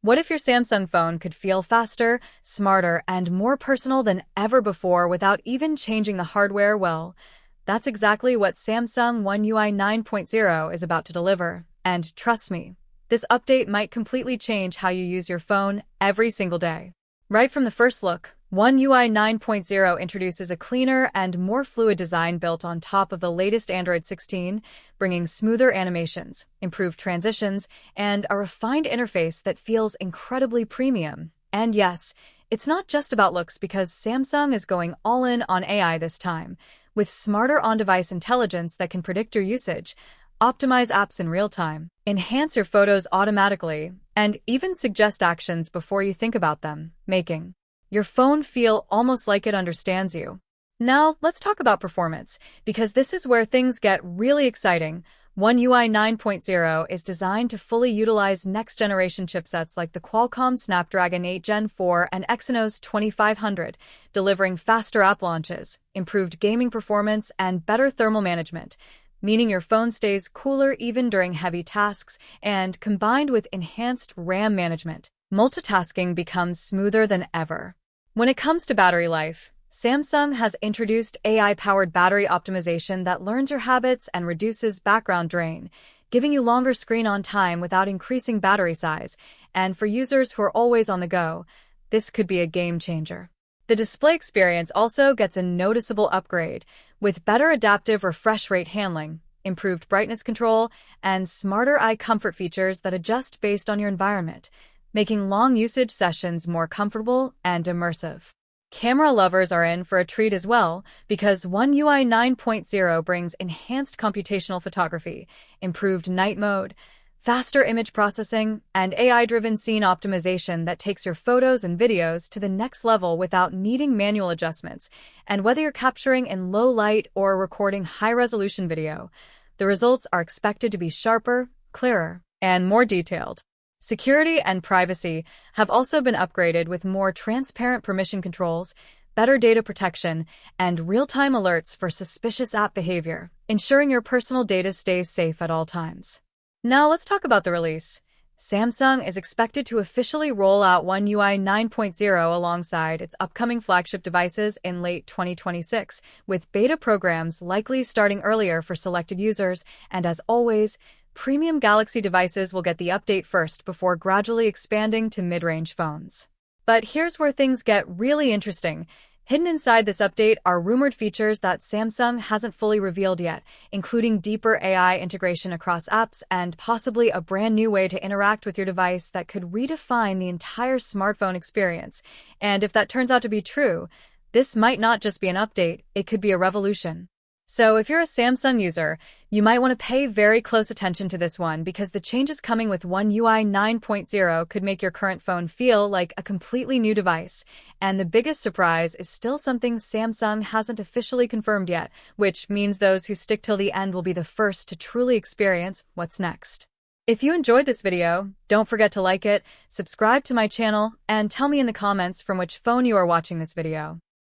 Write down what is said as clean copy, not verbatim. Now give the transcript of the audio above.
What if your Samsung phone could feel faster, smarter, and more personal than ever before without even changing the hardware? Well, that's exactly what Samsung One UI 9.0 is about to deliver. And trust me, this update might completely change how you use your phone every single day. Right from the first look, One UI 9.0 introduces a cleaner and more fluid design built on top of the latest Android 16, bringing smoother animations, improved transitions, and a refined interface that feels incredibly premium. And yes, it's not just about looks because Samsung is going all in on AI this time, with smarter on-device intelligence that can predict your usage, optimize apps in real time, enhance your photos automatically, and even suggest actions before you think about them, making your phone feel almost like it understands you. Now, let's talk about performance, because this is where things get really exciting. One UI 9.0 is designed to fully utilize next-generation chipsets like the Qualcomm Snapdragon 8 Gen 4 and Exynos 2500, delivering faster app launches, improved gaming performance, and better thermal management, meaning your phone stays cooler even during heavy tasks, and combined with enhanced RAM management, multitasking becomes smoother than ever. When it comes to battery life, Samsung has introduced AI-powered battery optimization that learns your habits and reduces background drain, giving you longer screen-on time without increasing battery size. And for users who are always on the go, this could be a game changer. The display experience also gets a noticeable upgrade, with better adaptive refresh rate handling, improved brightness control, and smarter eye comfort features that adjust based on your environment, making long usage sessions more comfortable and immersive. Camera lovers are in for a treat as well, because One UI 9.0 brings enhanced computational photography, improved night mode, faster image processing, and AI-driven scene optimization that takes your photos and videos to the next level without needing manual adjustments. And whether you're capturing in low light or recording high-resolution video, the results are expected to be sharper, clearer, and more detailed. Security and privacy have also been upgraded with more transparent permission controls, better data protection, and real-time alerts for suspicious app behavior, ensuring your personal data stays safe at all times. Now let's talk about the release. Samsung is expected to officially roll out One UI 9.0 alongside its upcoming flagship devices in late 2026, with beta programs likely starting earlier for selected users, and as always, premium Galaxy devices will get the update first before gradually expanding to mid-range phones. But here's where things get really interesting. Hidden inside this update are rumored features that Samsung hasn't fully revealed yet, including deeper AI integration across apps and possibly a brand new way to interact with your device that could redefine the entire smartphone experience. And if that turns out to be true, this might not just be an update, it could be a revolution. So if you're a Samsung user, you might want to pay very close attention to this one because the changes coming with One UI 9.0 could make your current phone feel like a completely new device. And the biggest surprise is still something Samsung hasn't officially confirmed yet, which means those who stick till the end will be the first to truly experience what's next. If you enjoyed this video, don't forget to like it, subscribe to my channel, and tell me in the comments from which phone you are watching this video.